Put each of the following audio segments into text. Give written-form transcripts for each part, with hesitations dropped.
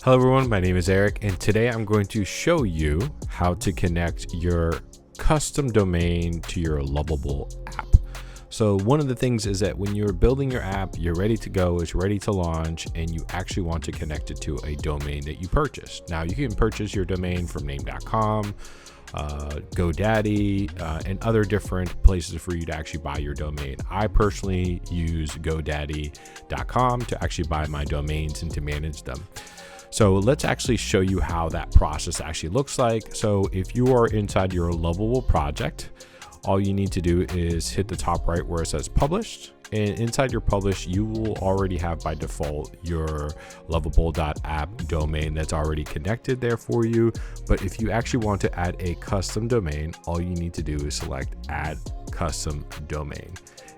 Hello everyone, my name is Eric, and today I'm going to show you how to connect your custom domain to your Lovable app. So one of the things is that when you're building your app, you're ready to go, it's ready to launch, and you actually want to connect it to a domain that you purchased. Now you can purchase your domain from name.com, GoDaddy, and other different places for you to actually buy your domain. I personally use GoDaddy.com to actually buy my domains and to manage them. So let's actually show you how that process actually looks like. So if you are inside your Lovable project, all you need to do is hit the top right where it says published, and inside your publish you will already have by default your lovable.app domain that's already connected there for you. But if you actually want to add a custom domain, all you need to do is select add custom domain,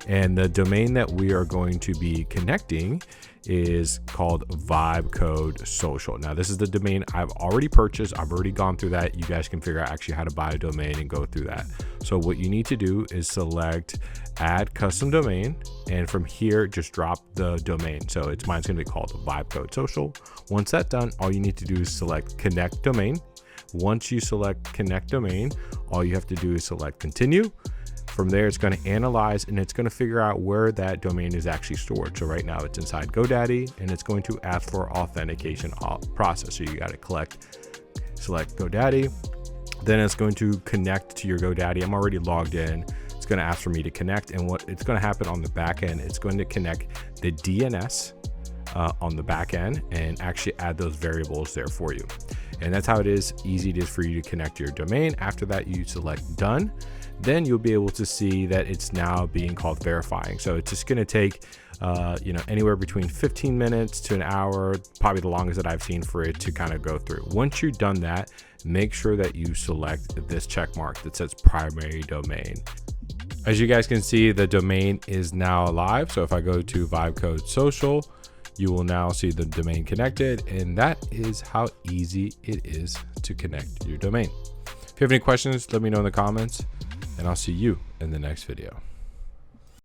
and the domain that we are going to be connecting is called Vibe Code Social. Now this is the domain I've already purchased. I've already gone through that. You guys can figure out actually how to buy a domain and go through that. So what you need to do is select add custom domain, and from here just drop the domain. So mine's going to be called Vibe Code Social. Once that's done, all you need to do is select connect domain. Once you select connect domain, all you have to do is select continue. From there, it's going to analyze and it's going to figure out where that domain is actually stored. So right now it's inside GoDaddy, and it's going to ask for authentication process. So you got to select GoDaddy. Then it's going to connect to your GoDaddy. I'm already logged in. It's going to ask for me to connect, and what it's going to happen on the back end, it's going to connect the DNS on the back end and actually add those variables there for you. And that's how easy it is for you to connect your domain. After that, you select done. Then you'll be able to see that it's now being called verifying. So it's just going to take anywhere between 15 minutes to an hour, probably the longest that I've seen for it to kind of go through. Once you've done that, make sure that you select this check mark that says primary domain. As you guys can see, the domain is now live. So if I go to Vibe Code Social, you will now see the domain connected, and that is how easy it is to connect your domain. If you have any questions, let me know in the comments, and I'll see you in the next video.